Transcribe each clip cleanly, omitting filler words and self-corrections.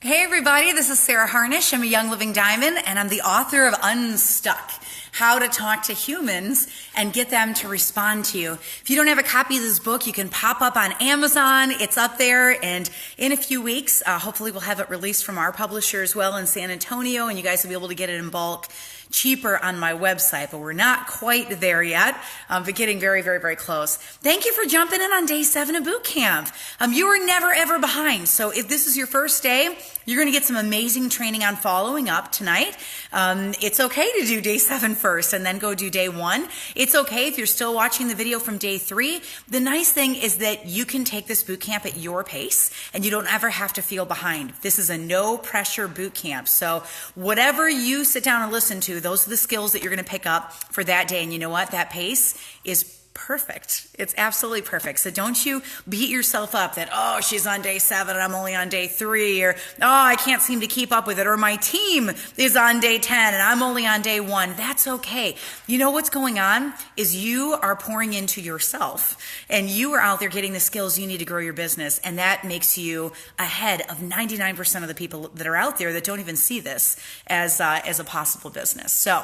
Hey everybody, this is Sarah Harnish. I'm a Young Living Diamond and I'm the author of Unstuck, How to Talk to Humans and Get Them to Respond to You. If you don't have a copy of this book, you can pop up on Amazon. It's up there, and in a few weeks, hopefully we'll have it released from our publisher as well in San Antonio, and you guys will be able to get it in bulk cheaper on my website, but we're not quite there yet, but getting very, very, very close. Thank you for jumping in on day 7 of boot camp. You are never, ever behind. So if this is your first day, you're going to get some amazing training on following up tonight. It's okay to do day 7 first and then go do day 1. It's okay if you're still watching the video from day 3. The nice thing is that you can take this boot camp at your pace and you don't ever have to feel behind. This is a no pressure boot camp. So whatever you sit down and listen to, those are the skills that you're going to pick up for that day. And you know what? That pace is perfect. It's absolutely perfect. So don't you beat yourself up that, oh, she's on day 7 and I'm only on day 3, or, oh, I can't seem to keep up with it, or my team is on day 10 and I'm only on day 1. That's okay. You know what's going on is you are pouring into yourself and you are out there getting the skills you need to grow your business, and that makes you ahead of 99% of the people that are out there that don't even see this as a possible business. So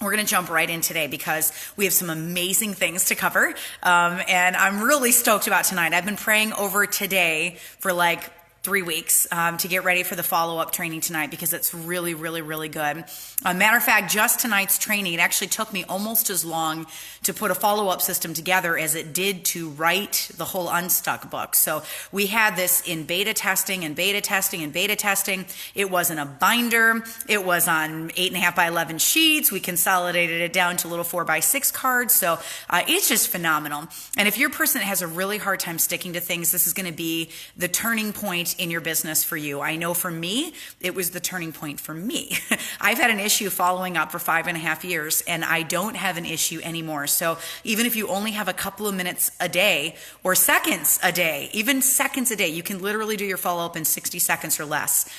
we're going to jump right in today because we have some amazing things to cover, and I'm really stoked about tonight. I've been praying over today for like 3 weeks to get ready for the follow-up training tonight because it's really, really, really good. Matter of fact, just tonight's training, it actually took me almost as long to put a follow-up system together as it did to write the whole Unstuck book. So we had this in beta testing and beta testing and beta testing. It wasn't a binder. It was on 8.5 by 11 sheets. We consolidated it down to little 4 by 6 cards. So it's just phenomenal. And if you're a person that has a really hard time sticking to things, this is going to be the turning point in your business for you. I know for me, it was the turning point for me. I've had an issue following up for 5.5 years, and I don't have an issue anymore. So even if you only have a couple of minutes a day or seconds a day, even seconds a day, you can literally do your follow-up in 60 seconds or less.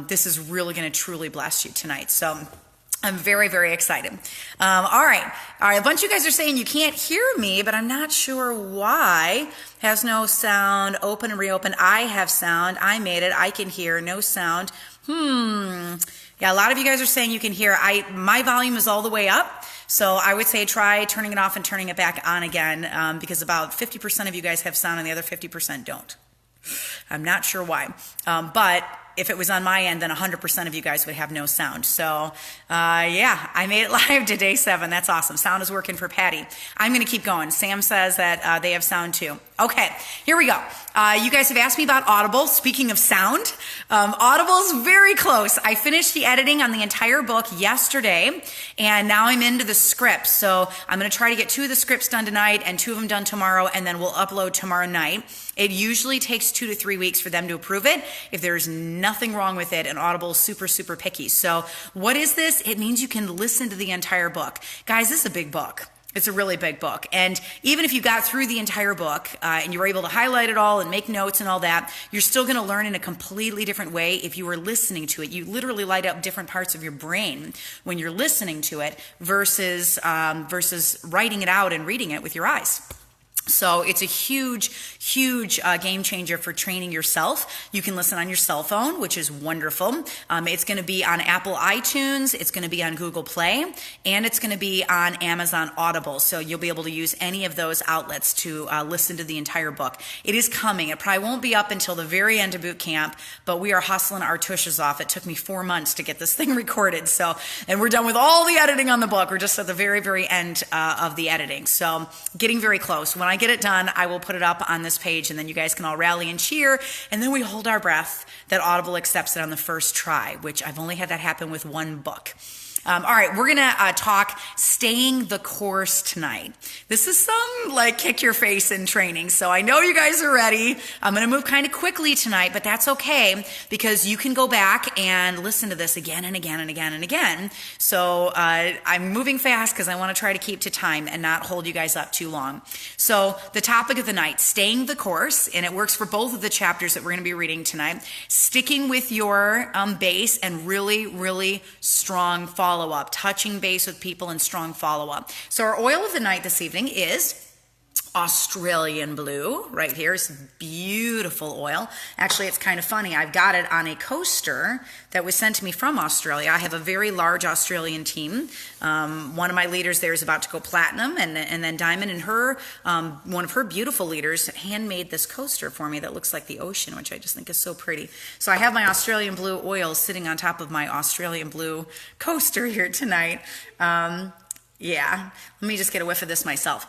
This is really going to truly bless you tonight. So I'm very, very excited. All right. A bunch of you guys are saying you can't hear me, but I'm not sure why. Has no sound. Open and reopen. I have sound. I made it. I can hear. No sound. Yeah, a lot of you guys are saying you can hear. My volume is all the way up. So I would say try turning it off and turning it back on again, because about 50% of you guys have sound and the other 50% don't. I'm not sure why. But if it was on my end, then 100% of you guys would have no sound. So, yeah, I made it live to day 7. That's awesome. Sound is working for Patty. I'm going to keep going. Sam says that they have sound too. Okay, here we go. You guys have asked me about Audible. Speaking of sound, Audible's very close. I finished the editing on the entire book yesterday, and now I'm into the scripts. So I'm going to try to get 2 of the scripts done tonight and 2 of them done tomorrow, and then we'll upload tomorrow night. It usually takes 2 to 3 weeks for them to approve it if there's nothing wrong with it, and Audible is super, super picky. So what is this? It means you can listen to the entire book. Guys, this is a big book. It's a really big book. And even if you got through the entire book and you were able to highlight it all and make notes and all that, you're still going to learn in a completely different way if you were listening to it. You literally light up different parts of your brain when you're listening to it versus writing it out and reading it with your eyes. So it's a huge, huge game changer for training yourself. You can listen on your cell phone, which is wonderful. It's going to be on Apple iTunes, it's going to be on Google Play, and it's going to be on Amazon Audible. So you'll be able to use any of those outlets to listen to the entire book. It is coming. It probably won't be up until the very end of boot camp, but we are hustling our tushes off. It took me 4 months to get this thing recorded. So, and we're done with all the editing on the book. We're just at the very, very end of the editing. So getting very close. When I get it done, I will put it up on this page, and then you guys can all rally and cheer, and then we hold our breath that Audible accepts it on the first try, which I've only had that happen with 1 book. All right, we're going to talk staying the course tonight. This is some like kick your face in training. So I know you guys are ready. I'm going to move kind of quickly tonight, but that's okay because you can go back and listen to this again and again and again and again. So I'm moving fast because I want to try to keep to time and not hold you guys up too long. So the topic of the night, staying the course, and it works for both of the chapters that we're going to be reading tonight. Sticking with your base and really, really strong follow-up, touching base with people and strong follow-up. So our oil of the night this evening is Australian blue right here is beautiful oil. Actually, it's kind of funny. I've got it on a coaster that was sent to me from Australia. I have a very large Australian team. One of my leaders there is about to go platinum, and then Diamond and her, one of her beautiful leaders, handmade this coaster for me that looks like the ocean, which I just think is so pretty. So I have my Australian blue oil sitting on top of my Australian blue coaster here tonight. Yeah, let me just get a whiff of this myself.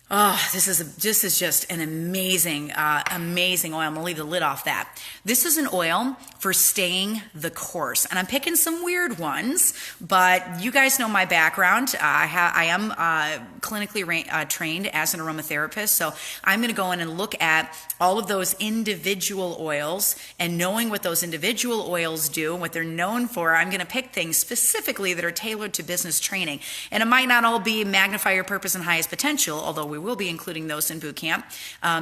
Oh, this is just an amazing, amazing oil. I'm gonna leave the lid off that. This is an oil for staying the course, and I'm picking some weird ones, but you guys know my background. I am clinically trained as an aromatherapist, so I'm gonna go in and look at all of those individual oils, and knowing what those individual oils do and what they're known for, I'm gonna pick things specifically that are tailored to business training. And it might not all be magnify your purpose and highest potential, although we will be including those in boot camp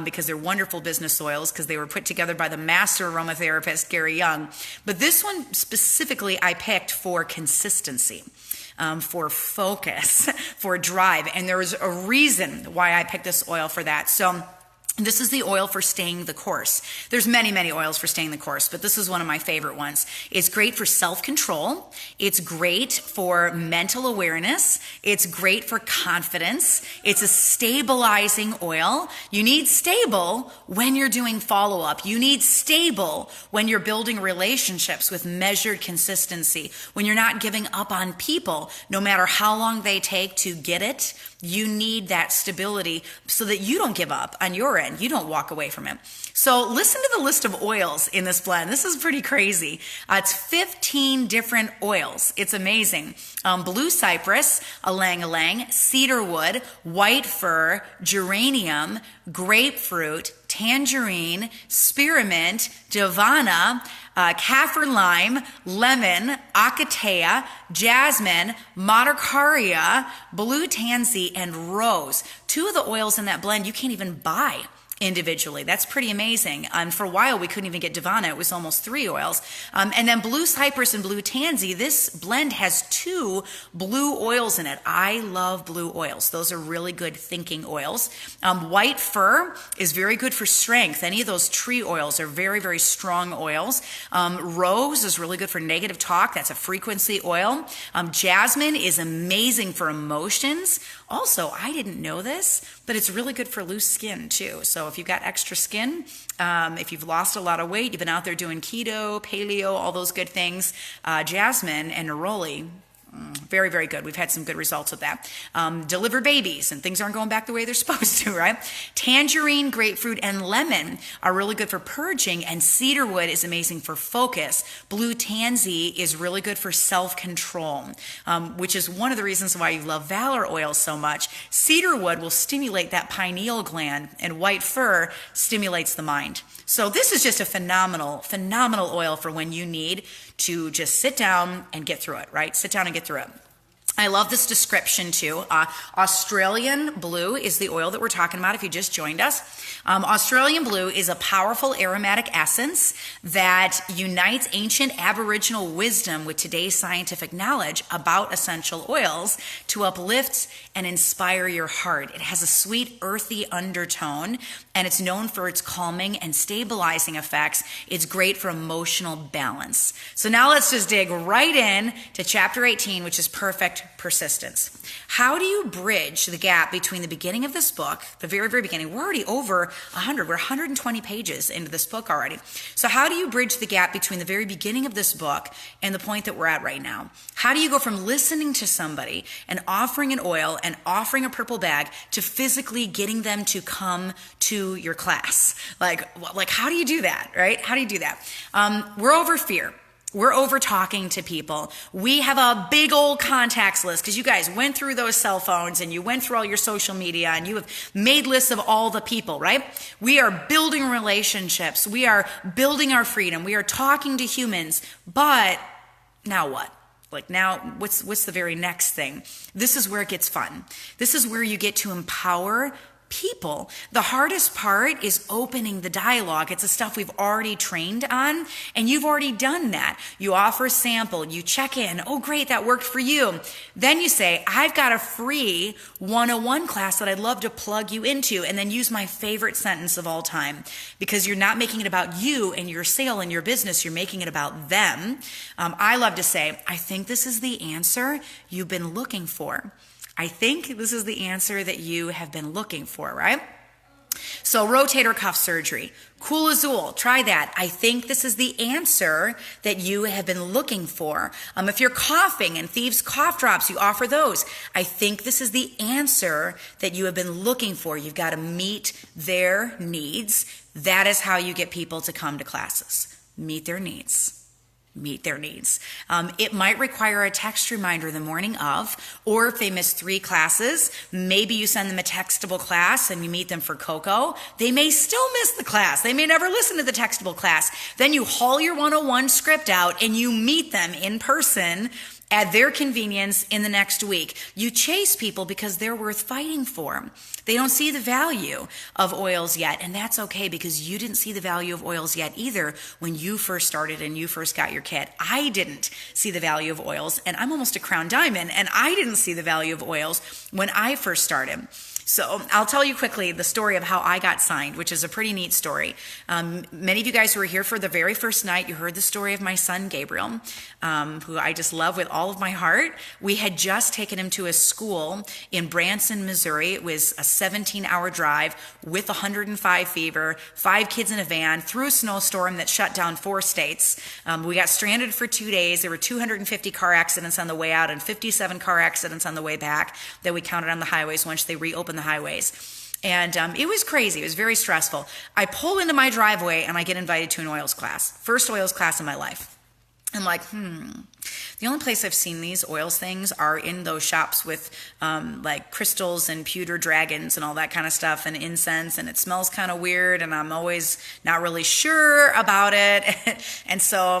because they're wonderful business oils because they were put together by the master aromatherapist, Gary Young. But this one specifically I picked for consistency. For focus, for drive. And there was a reason why I picked this oil for that. So this is the oil for staying the course. There's many, many oils for staying the course, but this is one of my favorite ones. It's great for self-control. It's great for mental awareness. It's great for confidence. It's a stabilizing oil. You need stable when you're doing follow-up. You need stable when you're building relationships with measured consistency, when you're not giving up on people, no matter how long they take to get it. You need that stability so that you don't give up on your end. You don't walk away from it. So listen to the list of oils in this blend. This is pretty crazy. It's 15 different oils. It's amazing. Blue cypress, ylang ylang, cedarwood, white fir, geranium, grapefruit, tangerine, spearmint, javana, kaffir lime, lemon, acatea, jasmine, matercaria, blue tansy, and rose. 2 of the oils in that blend you can't even buy individually. That's pretty amazing. For a while, we couldn't even get Divana. It was almost 3 oils. And then blue cypress and blue tansy, this blend has 2 blue oils in it. I love blue oils. Those are really good thinking oils. White fir is very good for strength. Any of those tree oils are very, very strong oils. Rose is really good for negative talk. That's a frequency oil. Jasmine is amazing for emotions. Also, I didn't know this, but it's really good for loose skin too. So if you've got extra skin, if you've lost a lot of weight, you've been out there doing keto, paleo, all those good things, jasmine and neroli, very, very good. We've had some good results with that. Delivered babies and things aren't going back the way they're supposed to, right? Tangerine, grapefruit, and lemon are really good for purging, and cedarwood is amazing for focus. Blue tansy is really good for self-control, which is one of the reasons why you love Valor oil so much. Cedarwood will stimulate that pineal gland, and white fir stimulates the mind. So this is just a phenomenal, phenomenal oil for when you need to just sit down and get through it, right? Sit down and get through it. I love this description too. Australian blue is the oil that we're talking about if you just joined us. Australian blue is a powerful aromatic essence that unites ancient Aboriginal wisdom with today's scientific knowledge about essential oils to uplift and inspire your heart. It has a sweet, earthy undertone, and it's known for its calming and stabilizing effects. It's great for emotional balance. So now let's just dig right in to chapter 18, which is perfect persistence. How do you bridge the gap between the beginning of this book, the very, very beginning? We're already over 100. We're 120 pages into this book already. So how do you bridge the gap between the very beginning of this book and the point that we're at right now? How do you go from listening to somebody and offering an oil and offering a purple bag to physically getting them to come to your class? Like how do you do that, right? How do you do that? We're over fear. We're over talking to people. We have a big old contacts list because you guys went through those cell phones and you went through all your social media and you have made lists of all the people, right? We are building relationships. We are building our freedom. We are talking to humans. But now what? Like now, what's the very next thing? This is where it gets fun. This is where you get to empower people. The hardest part is opening the dialogue. It's the stuff we've already trained on, and you've already done that. You offer a sample, you check in. Oh, great, that worked for you. Then you say, I've got a free 101 class that I'd love to plug you into, and then use my favorite sentence of all time, because you're not making it about you and your sale and your business. You're making it about them. I love to say, I think this is the answer you've been looking for. I think this is the answer that you have been looking for, right? So rotator cuff surgery, cool azul, try that. I think this is the answer that you have been looking for. If you're coughing and Thieves cough drops, you offer those. I think this is the answer that you have been looking for. You've got to meet their needs. That is how you get people to come to classes. Meet their needs. Meet their needs. It might require a text reminder the morning of, or if they miss 3 classes, maybe you send them a textable class and you meet them for cocoa. They may still miss the class. They may never listen to the textable class. Then you haul your 101 script out and you meet them in person at their convenience in the next week. You chase people because they're worth fighting for. They don't see the value of oils yet, and that's okay, because you didn't see the value of oils yet either when you first started and you first got your kit. I didn't see the value of oils, and I'm almost a crown diamond, and I didn't see the value of oils when I first started. So I'll tell you quickly the story of how I got signed, which is a pretty neat story. Many of you guys who were here for the very first night, you heard the story of my son, Gabriel, who I just love with all of my heart. We had just taken him to a school in Branson, Missouri. It was a 17-hour drive with 105 fever, 5 kids in a van through a snowstorm that shut down 4 states. We got stranded for 2 days. There were 250 car accidents on the way out and 57 car accidents on the way back that we counted on the highways once they reopened the highways. And it was crazy. It was very stressful. I pull into my driveway and I get invited to an oils class. First oils class in my life. I'm like, the only place I've seen these oils things are in those shops with like crystals and pewter dragons and all that kind of stuff and incense, and it smells kind of weird, and I'm always not really sure about it. And so,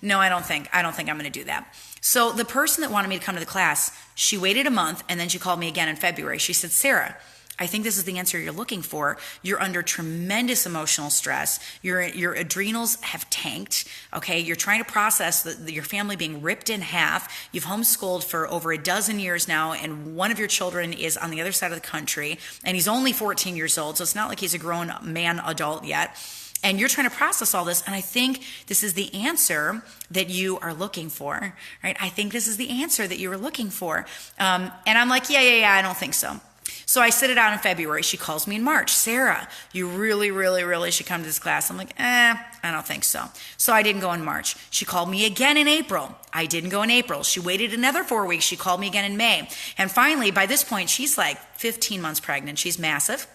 no, I don't think I'm going to do that. So the person that wanted me to come to the class, she waited a month, and then she called me again in February. She said, Sarah, I think this is the answer you're looking for. You're under tremendous emotional stress. Your adrenals have tanked, okay? You're trying to process your family being ripped in half. You've homeschooled for over a dozen years now, and one of your children is on the other side of the country, and he's only 14 years old, so it's not like he's a grown man adult yet. And you're trying to process all this, and I think this is the answer that you are looking for, right? I think this is the answer that you were looking for. And I'm like, yeah, I don't think so. So I sit it out in February. She calls me in March. Sarah, you really should come to this class. I'm like, I don't think so. So I didn't go in March. She called me again in April. I didn't go in April. She waited another 4 weeks. She called me again in May. And finally, by this point, she's like 15 months pregnant. She's massive.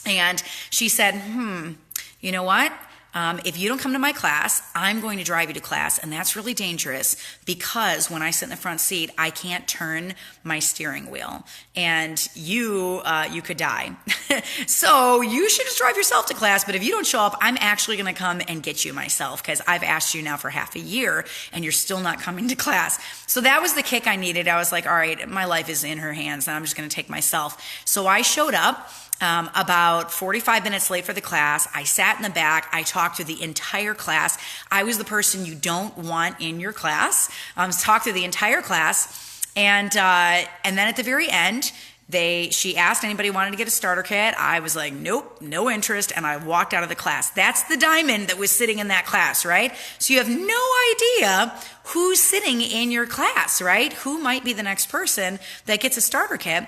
And she said, you know what? If you don't come to my class, I'm going to drive you to class. And that's really dangerous, because when I sit in the front seat, I can't turn my steering wheel, and you could die. So you should just drive yourself to class. But if you don't show up, I'm actually going to come and get you myself, because I've asked you now for half a year and you're still not coming to class. So that was the kick I needed. I was like, all right, my life is in her hands and I'm just going to take myself. So I showed up. About 45 minutes late for the class. I sat in the back. I talked to the entire class. I was the person you don't want in your class. Talked to the entire class. And then at the very end, she asked anybody wanted to get a starter kit. I was like, nope, no interest. And I walked out of the class. That's the diamond that was sitting in that class, right? So you have no idea who's sitting in your class, right? Who might be the next person that gets a starter kit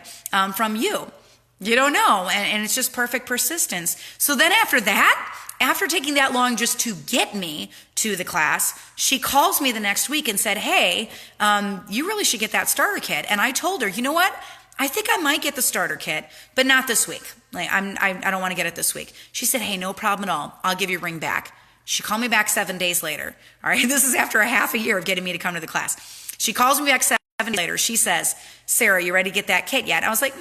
from you. You don't know, and it's just perfect persistence. So then after that, after taking that long just to get me to the class, she calls me the next week and said, hey, you really should get that starter kit. And I told her, you know what? I think I might get the starter kit, but not this week. Like I don't want to get it this week. She said, hey, no problem at all. I'll give you a ring back. She called me back 7 days later. All right, this is after a half a year of getting me to come to the class. She calls me back 7 days later. She says, Sarah, you ready to get that kit yet? I was like,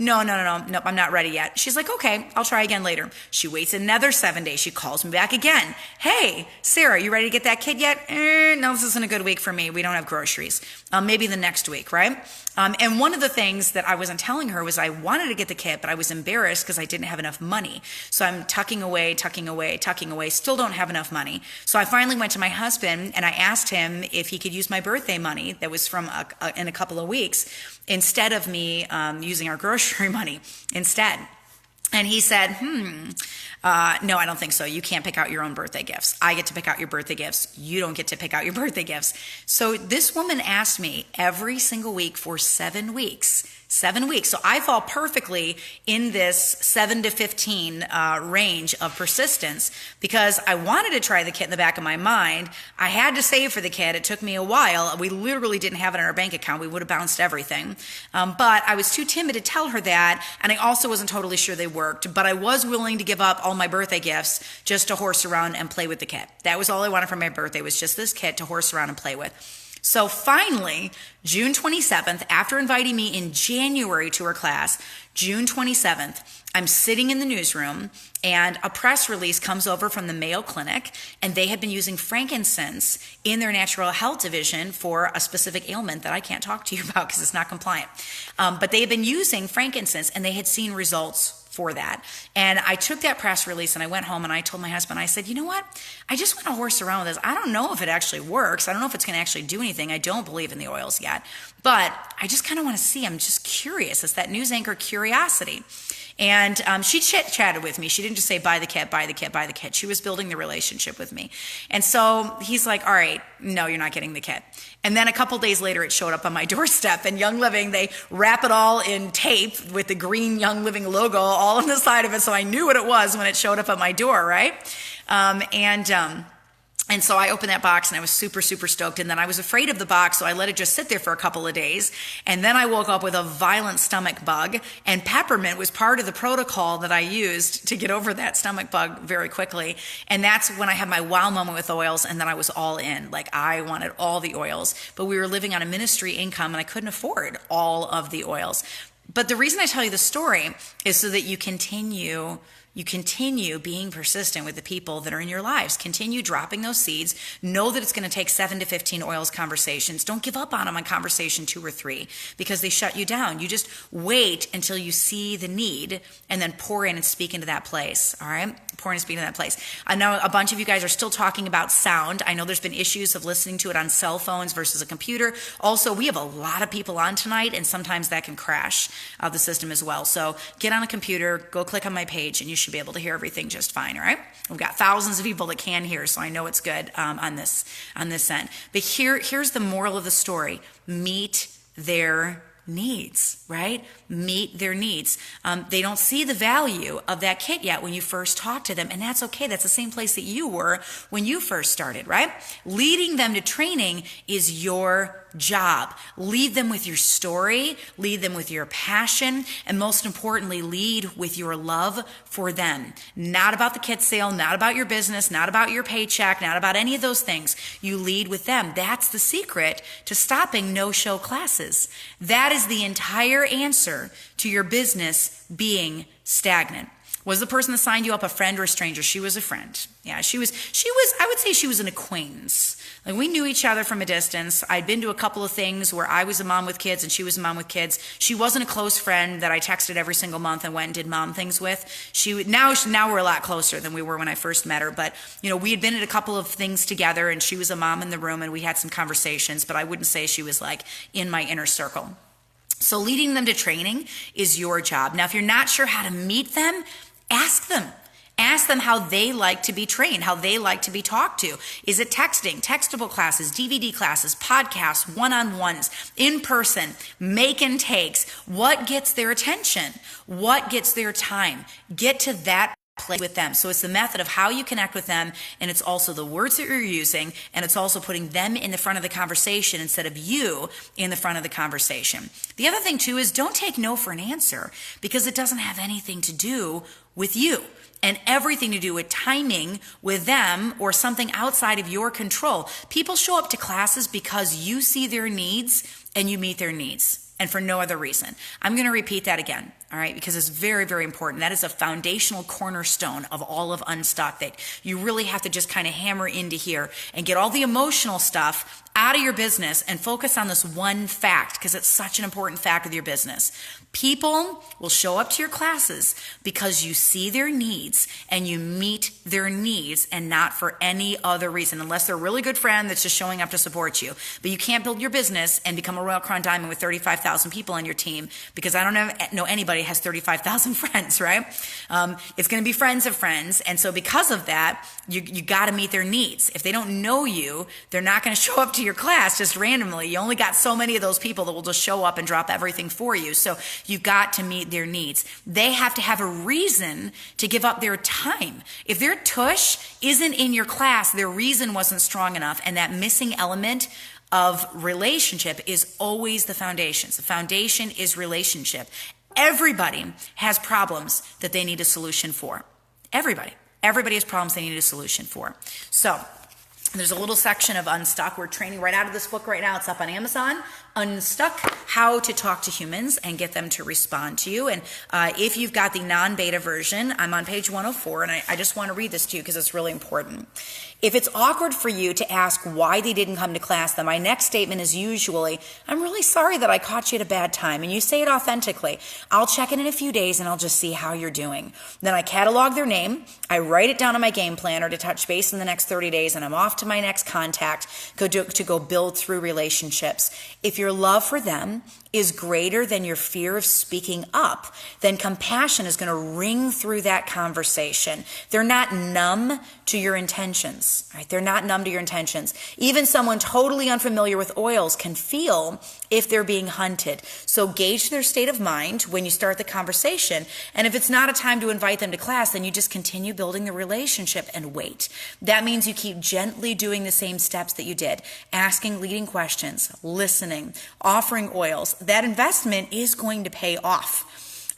Nope, I'm not ready yet. She's like, okay, I'll try again later. She waits another 7 days. She calls me back again. Hey, Sarah, you ready to get that kit yet? No, this isn't a good week for me. We don't have groceries. Maybe the next week, right? And one of the things that I wasn't telling her was I wanted to get the kit, but I was embarrassed because I didn't have enough money. So I'm tucking away, still don't have enough money. So I finally went to my husband and I asked him if he could use my birthday money that was from in a couple of weeks instead of me using our grocery money instead. And he said, no, I don't think so. You can't pick out your own birthday gifts. I get to pick out your birthday gifts. You don't get to pick out your birthday gifts. So this woman asked me every single week for 7 weeks. 7 weeks. So I fall perfectly in this 7 to 15 range of persistence because I wanted to try the kit in the back of my mind. I had to save for the kit. It took me a while. We literally didn't have it in our bank account. We would have bounced everything. But I was too timid to tell her that. And I also wasn't totally sure they worked. But I was willing to give up all my birthday gifts just to horse around and play with the kit. That was all I wanted for my birthday, was just this kit to horse around and play with. So finally, June 27th, after inviting me in January to her class, June 27th, I'm sitting in the newsroom and a press release comes over from the Mayo Clinic, and they had been using frankincense in their natural health division for a specific ailment that I can't talk to you about because it's not compliant. But they had been using frankincense and they had seen results for that. And I took that press release and I went home and I told my husband, I said, you know what? I just want to horse around with this. I don't know if it actually works. I don't know if it's going to actually do anything. I don't believe in the oils yet, but I just kind of want to see. I'm just curious. It's that news anchor curiosity. And she chit-chatted with me. She didn't just say, buy the kit, buy the kit, buy the kit. She was building the relationship with me. And so he's like, all right, no, you're not getting the kit. And then a couple days later, it showed up on my doorstep. And Young Living, they wrap it all in tape with the green Young Living logo all on the side of it. So I knew what it was when it showed up at my door, right? And so I opened that box and I was super, super stoked. And then I was afraid of the box, so I let it just sit there for a couple of days. And then I woke up with a violent stomach bug, and peppermint was part of the protocol that I used to get over that stomach bug very quickly. And that's when I had my wow moment with oils, and then I was all in. Like, I wanted all the oils, but we were living on a ministry income and I couldn't afford all of the oils. But the reason I tell you the story is so that you continue being persistent with the people that are in your lives. Continue dropping those seeds. Know that it's going to take 7 to 15 oils conversations. Don't give up on them on conversation 2 or 3 because they shut you down. You just wait until you see the need and then pour in and speak into that place. All right? Pour in and speak into that place. I know a bunch of you guys are still talking about sound. I know there's been issues of listening to it on cell phones versus a computer. Also, we have a lot of people on tonight, and sometimes that can crash the system as well. So get on a computer, go click on my page, and you should be able to hear everything just fine, all right? We've got thousands of people that can hear, so I know it's good on this end. But here's the moral of the story. Meet their needs, right? Meet their needs. They don't see the value of that kit yet when you first talk to them, and that's okay. That's the same place that you were when you first started, right? Leading them to training is your job. Lead them with your story, lead them with your passion, and most importantly, lead with your love for them. Not about the kit sale, not about your business, not about your paycheck, not about any of those things. You lead with them. That's the secret to stopping no-show classes. That is the entire answer to your business being stagnant. Was the person that signed you up a friend or a stranger? She was a friend. Yeah, she was, I would say she was an acquaintance. Like, we knew each other from a distance. I'd been to a couple of things where I was a mom with kids and she was a mom with kids. She wasn't a close friend that I texted every single month and went and did mom things with. Now we're a lot closer than we were when I first met her. But, we had been at a couple of things together, and she was a mom in the room, and we had some conversations, but I wouldn't say she was like in my inner circle. So leading them to training is your job. Now, if you're not sure how to meet them, ask them. Ask them how they like to be trained, how they like to be talked to. Is it texting, textable classes, DVD classes, podcasts, one-on-ones, in person, make and takes? What gets their attention? What gets their time? Get to that place with them. So it's the method of how you connect with them, and it's also the words that you're using, and it's also putting them in the front of the conversation instead of you in the front of the conversation. The other thing too is don't take no for an answer, because it doesn't have anything to do with you and everything to do with timing with them or something outside of your control. People show up to classes because you see their needs and you meet their needs, and for no other reason. I'm going to repeat that again. all right, because it's very, very important. That is a foundational cornerstone of all of Unstuck that you really have to just kind of hammer into here and get all the emotional stuff out of your business and focus on this one fact, because it's such an important fact of your business. People will show up to your classes because you see their needs and you meet their needs, and not for any other reason, unless they're a really good friend that's just showing up to support you. But you can't build your business and become a Royal Crown Diamond with 35,000 people on your team, because I don't know anybody has 35,000 friends, right? It's going to be friends of friends. And so because of that, you got to meet their needs. If they don't know you, they're not going to show up to your class just randomly. You only got so many of those people that will just show up and drop everything for you. So you've got to meet their needs. They have to have a reason to give up their time. If their tush isn't in your class, their reason wasn't strong enough, and that missing element of relationship is always the foundation. The foundation is relationship. Everybody has problems that they need a solution for. Everybody has problems they need a solution for. So there's a little section of Unstuck. We're training right out of this book right now. It's up on Amazon. Unstuck, How to Talk to Humans and Get Them to Respond to You. And if you've got the non-beta version, I'm on page 104, and I just want to read this to you because it's really important. If it's awkward for you to ask why they didn't come to class, then my next statement is usually, I'm really sorry that I caught you at a bad time. And you say it authentically. I'll check in a few days and I'll just see how you're doing. Then I catalog their name. I write it down on my game planner to touch base in the next 30 days, and I'm off to my next contact to go build through relationships. If your love for them is greater than your fear of speaking up, then compassion is going to ring through that conversation. They're not numb to your intentions, right? They're not numb to your intentions. Even someone totally unfamiliar with oils can feel if they're being hunted. So gauge their state of mind when you start the conversation. And if it's not a time to invite them to class, then you just continue building the relationship and wait. That means you keep gently doing the same steps that you did, asking leading questions, listening, offering oils. That investment is going to pay off.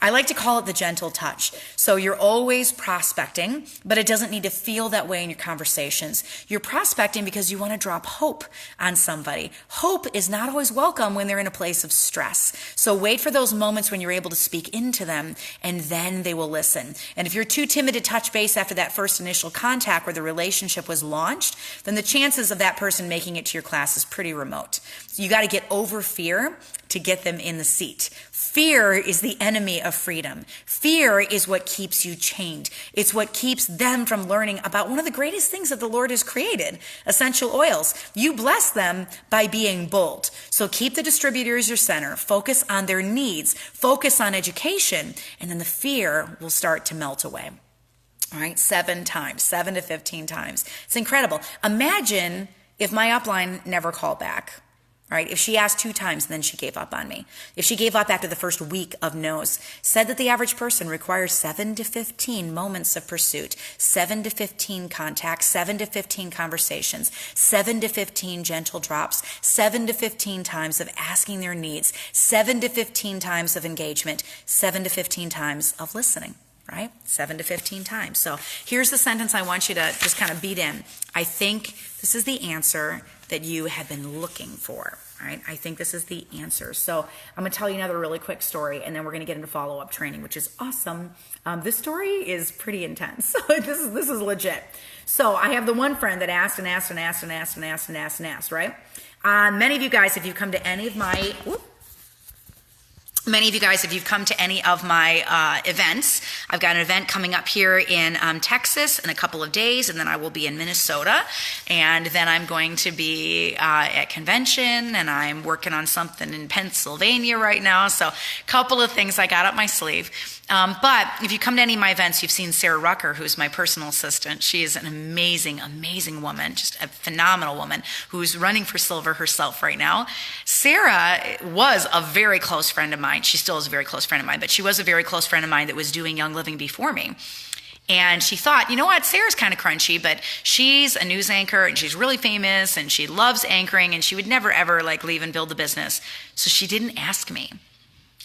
I like to call it the gentle touch. So you're always prospecting, but it doesn't need to feel that way in your conversations. You're prospecting because you want to drop hope on somebody. Hope is not always welcome when they're in a place of stress. So wait for those moments when you're able to speak into them, and then they will listen. And if you're too timid to touch base after that first initial contact where the relationship was launched, then the chances of that person making it to your class is pretty remote. So you got to get over fear to get them in the seat. Fear is the enemy of freedom. Fear is what keeps you chained. It's what keeps them from learning about one of the greatest things that the Lord has created, essential oils. You bless them by being bold. So keep the distributor as your center. Focus on their needs. Focus on education. And then the fear will start to melt away. All right, 7 times, 7 to 15 times. It's incredible. Imagine if my upline never called back. Right? If she asked 2 times and then she gave up on me. If she gave up after the first week of no's. Said that the average person requires 7 to 15 moments of pursuit, 7 to 15 contacts, 7 to 15 conversations, 7 to 15 gentle drops, 7 to 15 times of asking their needs, 7 to 15 times of engagement, 7 to 15 times of listening. Right? 7 to 15 times. So here's the sentence I want you to just kind of beat in. I think this is the answer that you have been looking for. All right? I think this is the answer. So I'm going to tell you another really quick story, and then we're going to get into follow-up training, which is awesome. This story is pretty intense. This is legit. So I have the one friend that asked and asked and asked and asked and asked and asked and asked, right? Many of you guys, if you've come to any of my... Many of you guys, if you've come to any of my events, I've got an event coming up here in Texas in a couple of days, and then I will be in Minnesota, and then I'm going to be at convention, and I'm working on something in Pennsylvania right now, so a couple of things I got up my sleeve. But if you come to any of my events, you've seen Sarah Rucker, who's my personal assistant. She is an amazing, amazing woman, just a phenomenal woman who's running for silver herself right now. Sarah was a very close friend of mine. She still is a very close friend of mine, but she was a very close friend of mine that was doing Young Living before me. And she thought, you know what, Sarah's kind of crunchy, but she's a news anchor and she's really famous and she loves anchoring and she would never ever leave and build a business. So she didn't ask me.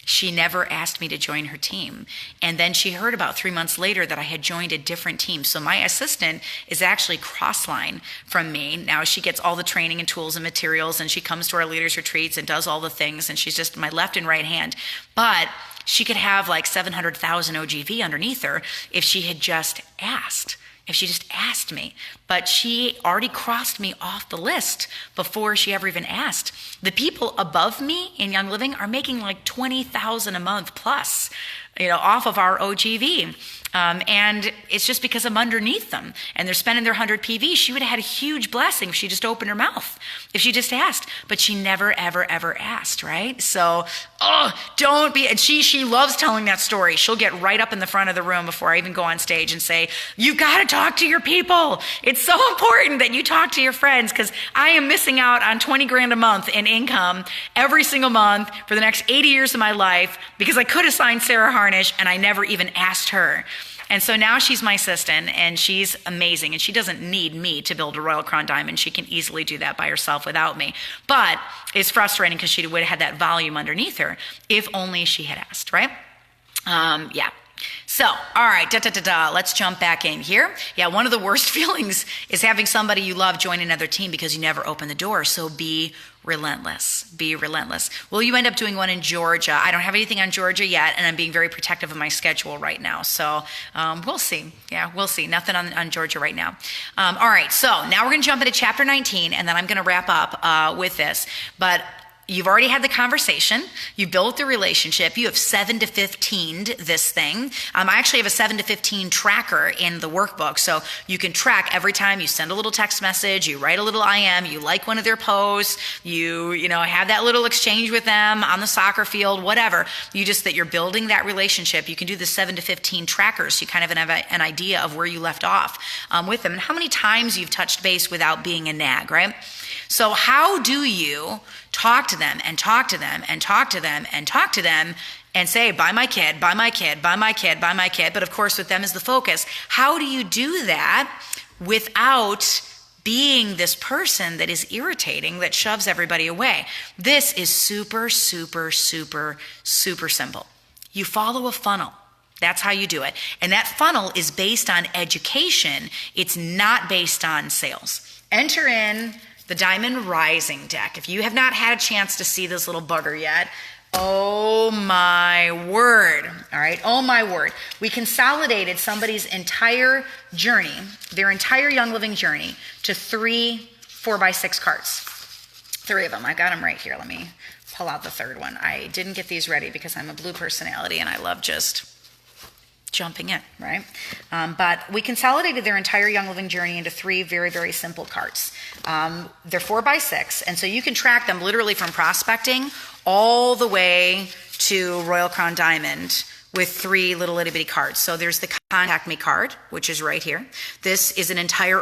She never asked me to join her team. And then she heard about 3 months later that I had joined a different team. So my assistant is actually cross-line from me. Now she gets all the training and tools and materials, and she comes to our leaders retreats and does all the things, and she's just my left and right hand. But she could have like 700,000 OGV underneath her if she had just asked. If she just asked me. But she already crossed me off the list before she ever even asked. The people above me in Young Living are making like 20,000 a month plus, off of our OGV. And it's just because I'm underneath them and they're spending their 100 PV. She would have had a huge blessing if she just opened her mouth, if she just asked, but she never, ever, ever asked, right? So, don't be, and she loves telling that story. She'll get right up in the front of the room before I even go on stage and say, you've got to talk to your people. It's so important that you talk to your friends because I am missing out on 20 grand a month in income every single month for the next 80 years of my life because I could have signed Sarah Harnish and I never even asked her. And so now she's my assistant and she's amazing and she doesn't need me to build a Royal Crown Diamond. She can easily do that by herself without me. But it's frustrating because she would have had that volume underneath her if only she had asked, right? Yeah. So, all right, let's jump back in here. Yeah, one of the worst feelings is having somebody you love join another team because you never open the door. So be relentless. Be relentless. Will you end up doing one in Georgia? I don't have anything on Georgia yet, and I'm being very protective of my schedule right now. So we'll see. Yeah, we'll see. Nothing on Georgia right now. All right, so now we're going to jump into chapter 19, and then I'm going to wrap up with this. But you've already had the conversation. You built the relationship. You have 7 to 15'd this thing. I actually have a 7 to 15 tracker in the workbook. So you can track every time you send a little text message, you write a little IM, you like one of their posts, you have that little exchange with them on the soccer field, whatever. That you're building that relationship. You can do the 7 to 15 trackers. So you kind of have an idea of where you left off with them and how many times you've touched base without being a nag, right? So how do you talk to them and talk to them and talk to them and talk to them and say, buy my kid, buy my kid, buy my kid, buy my kid. But of course, with them as the focus, how do you do that without being this person that is irritating, that shoves everybody away? This is super, super, super, super simple. You follow a funnel. That's how you do it. And that funnel is based on education. It's not based on sales. Enter in the Diamond Rising deck. If you have not had a chance to see this little bugger yet, oh my word. All right, oh my word. We consolidated somebody's entire journey, their entire Young Living journey, to 3 4x6 cards. 3 of them. I got them right here. Let me pull out the third one. I didn't get these ready because I'm a blue personality and I love just jumping in, right? But we consolidated their entire Young Living journey into 3 very, very simple cards. They're 4x6, and so you can track them literally from prospecting all the way to Royal Crown Diamond with 3 little itty bitty cards. So there's the Contact Me card, which is right here. This is an entire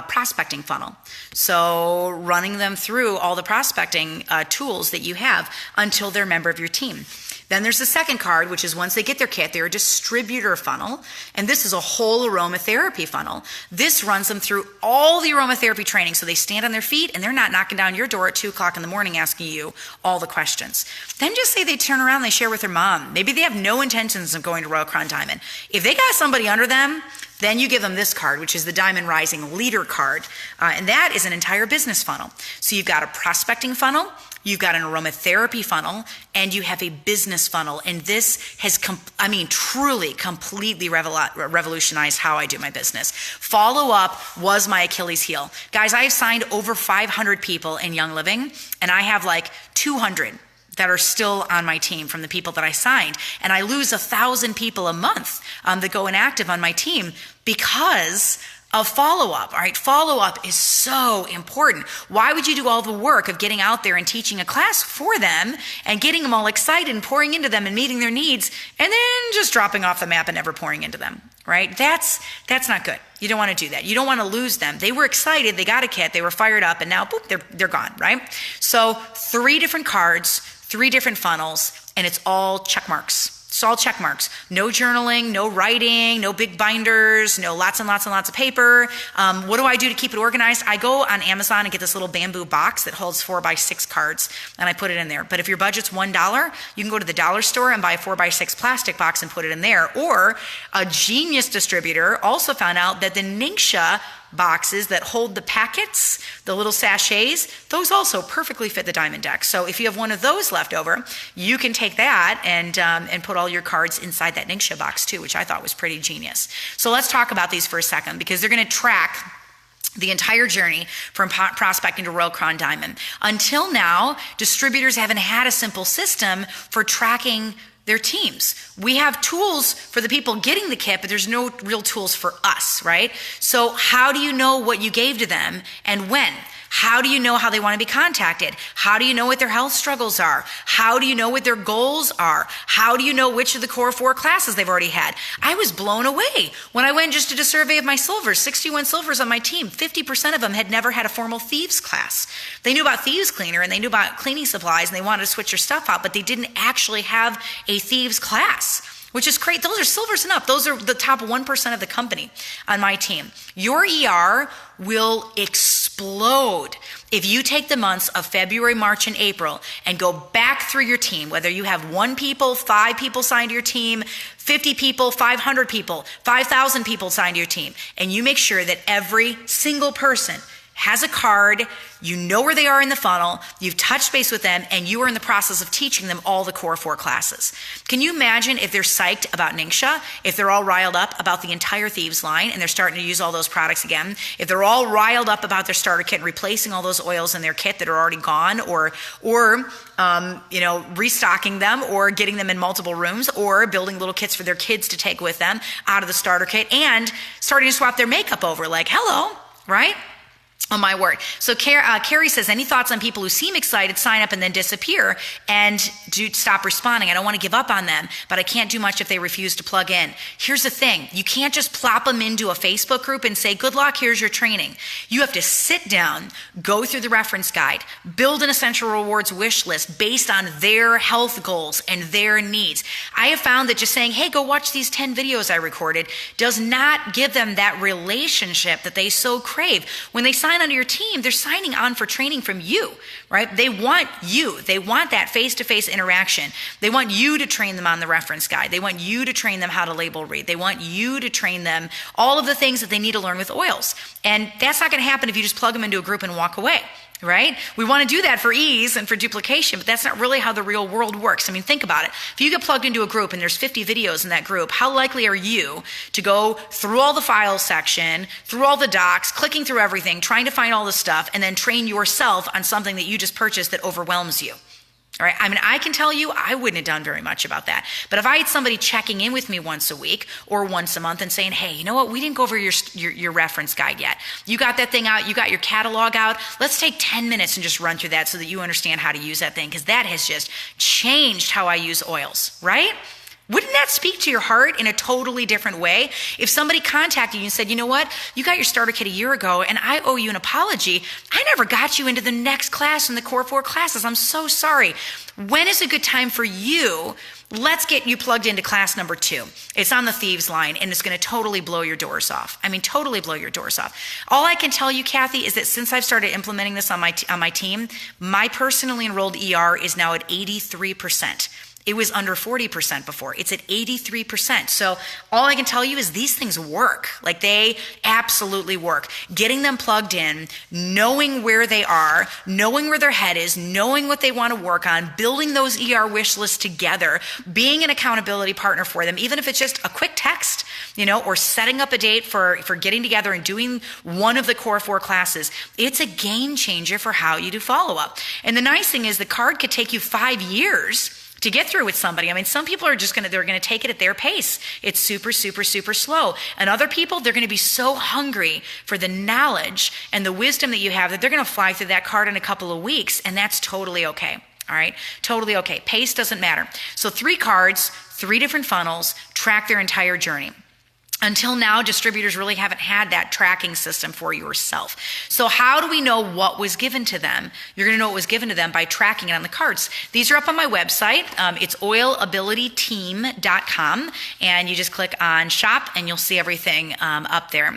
prospecting funnel. So running them through all the prospecting tools that you have until they're a member of your team. Then there's the second card, which is once they get their kit, they're a distributor funnel. And this is a whole aromatherapy funnel. This runs them through all the aromatherapy training. So they stand on their feet and they're not knocking down your door at 2 o'clock in the morning asking you all the questions. Then just say they turn around and they share with their mom. Maybe they have no intentions of going to Royal Crown Diamond. If they got somebody under them, then you give them this card, which is the Diamond Rising Leader card. And that is an entire business funnel. So you've got a prospecting funnel, you've got an aromatherapy funnel, and you have a business funnel. And this has, truly, completely revolutionized how I do my business. Follow up was my Achilles heel. Guys, I have signed over 500 people in Young Living, and I have like 200 that are still on my team from the people that I signed. And I lose 1,000 people a month that go inactive on my team because of follow-up. All right, follow-up is so important. Why would you do all the work of getting out there and teaching a class for them and getting them all excited and pouring into them and meeting their needs and then just dropping off the map and never pouring into them, right? That's not good. You don't want to do that. You don't want to lose them. They were excited, they got a kit, they were fired up, and now boop, they're gone, right? So 3 different cards, 3 different funnels, and it's all check marks. It's all check marks. No journaling, no writing, no big binders, no lots and lots and lots of paper. What do I do to keep it organized? I go on Amazon and get this little bamboo box that holds 4x6 cards, and I put it in there. But if your budget's $1, you can go to the dollar store and buy a 4x6 plastic box and put it in there. Or a genius distributor also found out that the Ningxia boxes that hold the packets, the little sachets, those also perfectly fit the diamond deck. So if you have one of those left over, you can take that and put all your cards inside that Ningxia box too, which I thought was pretty genius. So let's talk about these for a second, because they're going to track the entire journey from prospecting to Royal Crown Diamond. Until now, distributors haven't had a simple system for tracking their teams. We have tools for the people getting the kit, but there's no real tools for us, right? So how do you know what you gave to them and when? How do you know how they want to be contacted? How do you know what their health struggles are? How do you know what their goals are? How do you know which of the core 4 classes they've already had? I was blown away when I went and just did a survey of my silvers. 61 silvers on my team. 50% of them had never had a formal thieves class. They knew about thieves cleaner and they knew about cleaning supplies and they wanted to switch their stuff out, but they didn't actually have a thieves class, which is great. Those are silvers and up. Those are the top 1% of the company on my team. Your ER will explode if you take the months of February, March, and April and go back through your team, whether you have 1 people, 5 people signed to your team, 50 people, 500 people, 5,000 people signed to your team, and you make sure that every single person has a card, you know where they are in the funnel, you've touched base with them, and you are in the process of teaching them all the core 4 classes. Can you imagine if they're psyched about Ningxia, if they're all riled up about the entire Thieves line and they're starting to use all those products again, if they're all riled up about their starter kit and replacing all those oils in their kit that are already gone, or restocking them, or getting them in multiple rooms, or building little kits for their kids to take with them out of the starter kit, and starting to swap their makeup over, like, hello, right? Oh my word. So Carrie says, any thoughts on people who seem excited, sign up, and then disappear and do stop responding? I don't want to give up on them, but I can't do much if they refuse to plug in. Here's the thing. You can't just plop them into a Facebook group and say, good luck, here's your training. You have to sit down, go through the reference guide, build an essential rewards wish list based on their health goals and their needs. I have found that just saying, hey, go watch these 10 videos I recorded does not give them that relationship that they so crave. When they sign onto your team, they're signing on for training from you, right? They want you. They want that face-to-face interaction. They want you to train them on the reference guide. They want you to train them how to label read. They want you to train them all of the things that they need to learn with oils. And that's not going to happen if you just plug them into a group and walk away. Right? We want to do that for ease and for duplication, but that's not really how the real world works. I mean, think about it. If you get plugged into a group and there's 50 videos in that group, how likely are you to go through all the file section, through all the docs, clicking through everything, trying to find all the stuff, and then train yourself on something that you just purchased that overwhelms you? All right. I mean, I can tell you, I wouldn't have done very much about that. But if I had somebody checking in with me once a week or once a month and saying, hey, you know what? We didn't go over your reference guide yet. You got that thing out. You got your catalog out. Let's take 10 minutes and just run through that so that you understand how to use that thing, because that has just changed how I use oils, right? Wouldn't that speak to your heart in a totally different way? If somebody contacted you and said, you know what, you got your starter kit a year ago and I owe you an apology. I never got you into the next class in the core 4 classes. I'm so sorry. When is a good time for you? Let's get you plugged into class number 2. It's on the Thieves line and it's going to totally blow your doors off. I mean, totally blow your doors off. All I can tell you, Kathy, is that since I've started implementing this on my team, my personally enrolled ER is now at 83%. It was under 40% before. It's at 83%. So all I can tell you is these things work. Like, they absolutely work. Getting them plugged in, knowing where they are, knowing where their head is, knowing what they want to work on, building those ER wish lists together, being an accountability partner for them, even if it's just a quick text, or setting up a date for getting together and doing one of the core 4 classes. It's a game changer for how you do follow-up. And the nice thing is the card could take you 5 years to get through with somebody. I mean, some people are just they're going to take it at their pace. It's super, super, super slow. And other people, they're going to be so hungry for the knowledge and the wisdom that you have that they're going to fly through that card in a couple of weeks, and that's totally okay. All right? Totally okay. Pace doesn't matter. So 3 cards, 3 different funnels, track their entire journey. Until now, distributors really haven't had that tracking system for yourself. So how do we know what was given to them? You're going to know what was given to them by tracking it on the cards. These are up on my website. It's oilabilityteam.com, and you just click on shop and you'll see everything up there.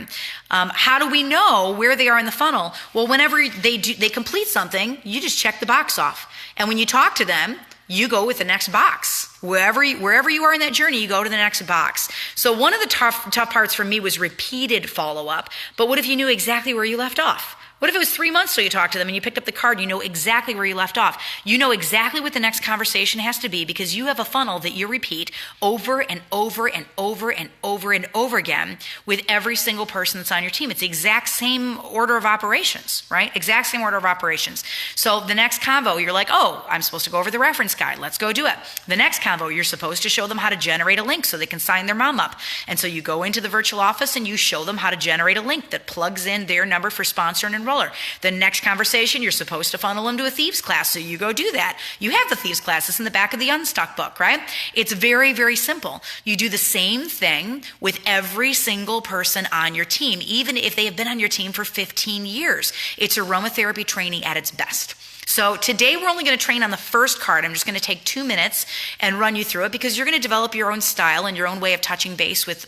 How do we know where they are in the funnel? Well, whenever they complete something, you just check the box off. And when you talk to them, you go with the next box. Wherever you are in that journey, you go to the next box. So one of the tough parts for me was repeated follow-up. But what if you knew exactly where you left off? What if it was 3 months till you talked to them and you picked up the card, you know exactly where you left off? You know exactly what the next conversation has to be because you have a funnel that you repeat over and over and over and over and over again with every single person that's on your team. It's the exact same order of operations, right? Exact same order of operations. So the next convo, you're like, oh, I'm supposed to go over the reference guide. Let's go do it. The next convo, you're supposed to show them how to generate a link so they can sign their mom up. And so you go into the virtual office and you show them how to generate a link that plugs in their number for sponsor and enroller. The next conversation, you're supposed to funnel them to a thieves class, so you go do that. You have the thieves classes in the back of the Unstuck book, right? It's very, very simple. You do the same thing with every single person on your team, even if they have been on your team for 15 years. It's aromatherapy training at its best. So today we're only going to train on the first card. I'm just going to take 2 minutes and run you through it because you're going to develop your own style and your own way of touching base with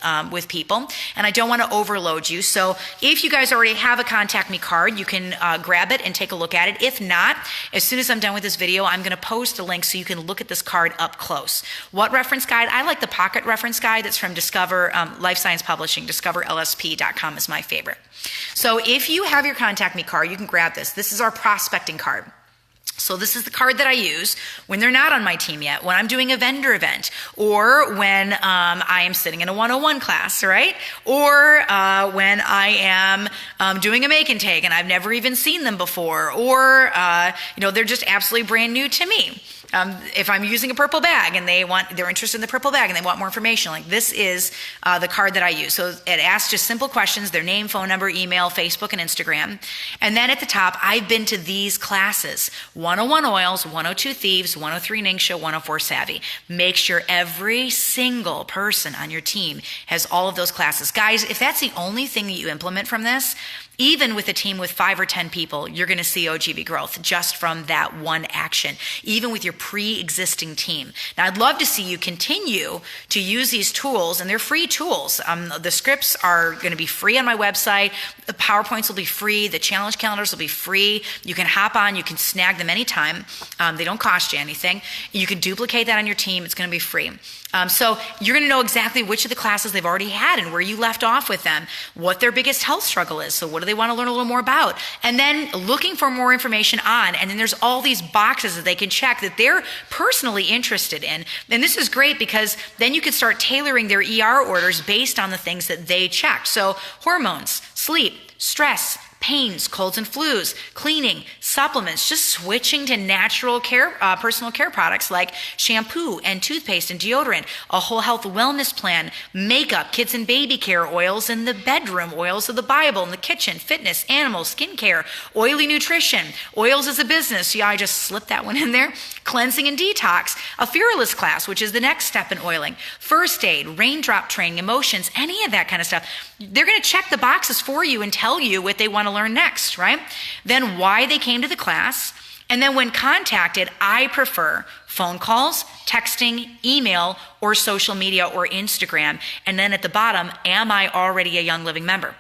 people. And I don't want to overload you. So if you guys already have a Contact Me card, you can grab it and take a look at it. If not, as soon as I'm done with this video, I'm going to post a link so you can look at this card up close. What reference guide? I like the Pocket reference guide that's from Discover Life Science Publishing. DiscoverLSP.com is my favorite. So if you have your Contact Me card, you can grab this. This is our prospecting card. So this is the card that I use when they're not on my team yet, when I'm doing a vendor event, or when I am sitting in a 101 class, right? Or when I am doing a make and take and I've never even seen them before, or they're just absolutely brand new to me. If I'm using a purple bag and they're interested in the purple bag and they want more information, like this is the card that I use. So it asks just simple questions, their name, phone number, email, Facebook, and Instagram. And then at the top, I've been to these classes: 101 Oils, 102 Thieves, 103 Ningxia, 104 Savvy. Make sure every single person on your team has all of those classes. Guys, if that's the only thing that you implement from this, even with a team with 5 or 10 people, you're going to see OGV growth just from that one action, even with your pre-existing team. Now, I'd love to see you continue to use these tools, and they're free tools. The scripts are going to be free on my website. The PowerPoints will be free. The challenge calendars will be free. You can hop on. You can snag them anytime. They don't cost you anything. You can duplicate that on your team. It's going to be free. So you're going to know exactly which of the classes they've already had and where you left off with them, what their biggest health struggle is. So what do they want to learn a little more about? And then looking for more information on, and then there's all these boxes that they can check that they're personally interested in. And this is great because then you can start tailoring their ER orders based on the things that they checked. So hormones, sleep, stress, pains, colds and flus, cleaning, supplements, just switching to natural care, personal care products like shampoo and toothpaste and deodorant, a whole health wellness plan, makeup, kids and baby care, oils in the bedroom, oils of the Bible, in the kitchen, fitness, animals, skincare, oily nutrition, oils as a business. Yeah, I just slipped that one in there. Cleansing and detox, a fearless class, which is the next step in oiling, first aid, raindrop training, emotions, any of that kind of stuff. They're going to check the boxes for you and tell you what they want to learn next, right? Then why they came to the class. And then when contacted, I prefer phone calls, texting, email, or social media or Instagram. And then at the bottom, am I already a Young Living member?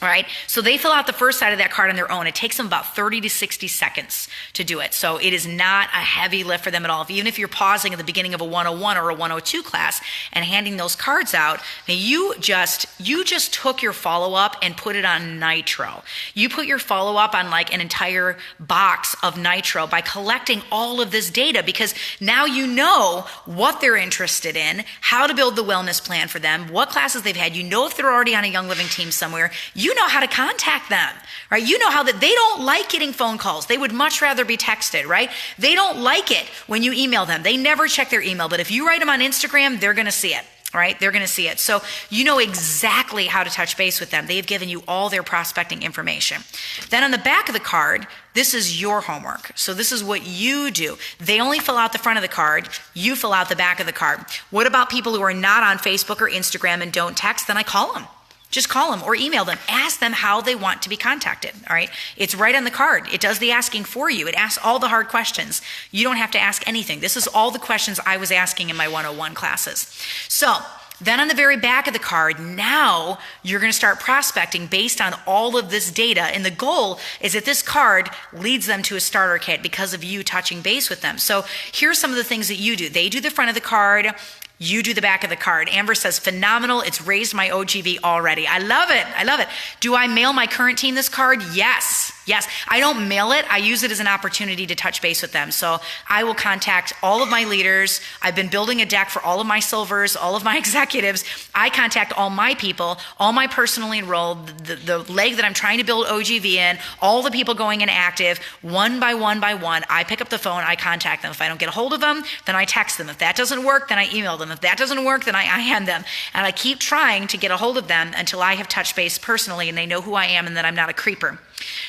All right, so they fill out the first side of that card on their own. It takes them about 30 to 60 seconds to do it. So it is not a heavy lift for them at all. Even if you're pausing at the beginning of a 101 or a 102 class and handing those cards out, now you just took your follow-up and put it on nitro. You put your follow-up on like an entire box of nitro by collecting all of this data, because now you know what they're interested in, how to build the wellness plan for them, what classes they've had. You know if they're already on a Young Living team somewhere. You know how to contact them, right? You know how that they don't like getting phone calls. They would much rather be texted, right? They don't like it when you email them. They never check their email, but if you write them on Instagram, they're going to see it, right? They're going to see it. So you know exactly how to touch base with them. They've given you all their prospecting information. Then on the back of the card, this is your homework. So this is what you do. They only fill out the front of the card. You fill out the back of the card. What about people who are not on Facebook or Instagram and don't text? Then I call them. Just call them or email them. Ask them how they want to be contacted, all right? It's right on the card. It does the asking for you. It asks all the hard questions. You don't have to ask anything. This is all the questions I was asking in my 101 classes. So Then on the very back of the card, now you're going to start prospecting based on all of this data. And the goal is that this card leads them to a starter kit because of you touching base with them. So here's some of the things that you do. They do the front of the card. You do the back of the card. Amber says, phenomenal. It's raised my OGV already. I love it. I love it. Do I mail my current team this card? Yes. Yes. I don't mail it. I use it as an opportunity to touch base with them. So I will contact all of my leaders. I've been building a deck for all of my silvers, all of my executives. I contact all my people, all my personally enrolled, the leg that I'm trying to build OGV in, all the people going in active, one by one by one. I pick up the phone. I contact them. If I don't get a hold of them, then I text them. If that doesn't work, then I email them. If that doesn't work, then I hand them. And I keep trying to get a hold of them until I have touched base personally and they know who I am and that I'm not a creeper.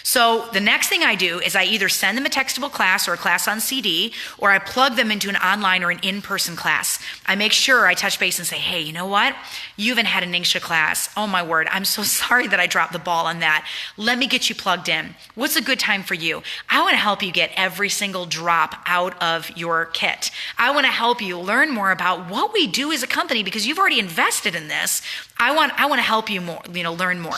So the next thing I do is I either send them a textable class or a class on CD, or I plug them into an online or an in-person class. I make sure I touch base and say, hey, you know what? You haven't had an NICSHA class. Oh my word, I'm so sorry that I dropped the ball on that. Let me get you plugged in. What's a good time for you? I want to help you get every single drop out of your kit. I want to help you learn more about what we do as a company because you've already invested in this. I want to help you more, learn more.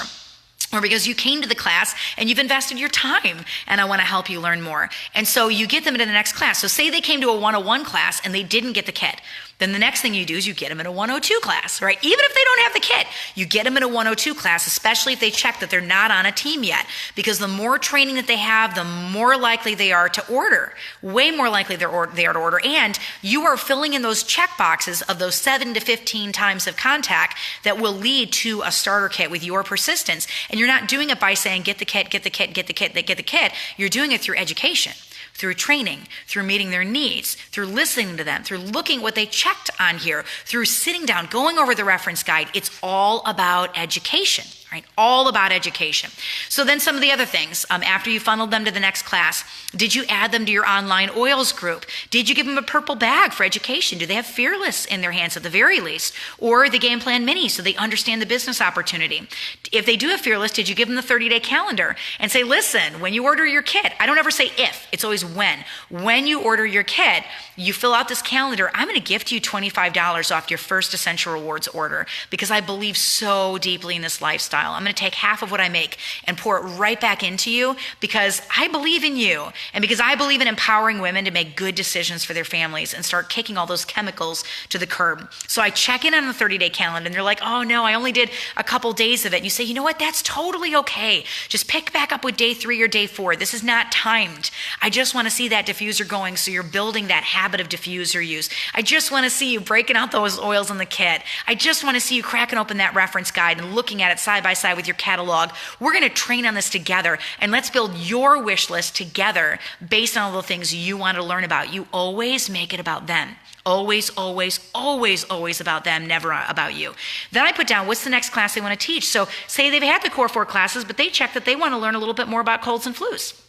Or because you came to the class and you've invested your time and I want to help you learn more. And so you get them into the next class. So say they came to a 101 class and they didn't get the kit. Then the next thing you do is you get them in a 102 class, right? Even if they don't have the kit, you get them in a 102 class, especially if they check that they're not on a team yet. Because the more training that they have, the more likely they are to order. Way more likely they are to order. And you are filling in those check boxes of those 7 to 15 times of contact that will lead to a starter kit with your persistence. And you're not doing it by saying, get the kit, get the kit, get the kit, get the kit. You're doing it through education, through training, through meeting their needs, through listening to them, through looking at what they checked on here, through sitting down, going over the reference guide. It's all about education, right? All about education. So then some of the other things, after you funneled them to the next class, did you add them to your online oils group? Did you give them a purple bag for education? Do they have Fearless in their hands at the very least? Or the Game Plan Mini so they understand the business opportunity? If they do have Fearless, did you give them the 30-day calendar and say, listen, when you order your kit, I don't ever say if, it's always when. When you order your kit, you fill out this calendar. I'm going to gift you $25 off your first Essential Rewards order because I believe so deeply in this lifestyle. I'm going to take half of what I make and pour it right back into you because I believe in you and because I believe in empowering women to make good decisions for their families and start kicking all those chemicals to the curb. So I check in on the 30-day calendar and they're like, oh no, I only did a couple days of it. And you say, you know what? That's totally okay. Just pick back up with day 3 or day 4. This is not timed. I just want to see that diffuser going so you're building that habit of diffuser use. I just want to see you breaking out those oils in the kit. I just want to see you cracking open that reference guide and looking at it side by side with your catalog. We're going to train on this together and let's build your wish list together based on all the things you want to learn about. You always make it about them. Always, always, always, always about them, never about you. Then I put down what's the next class they want to teach. So say they've had the core 4 classes, but they check that they want to learn a little bit more about colds and flus.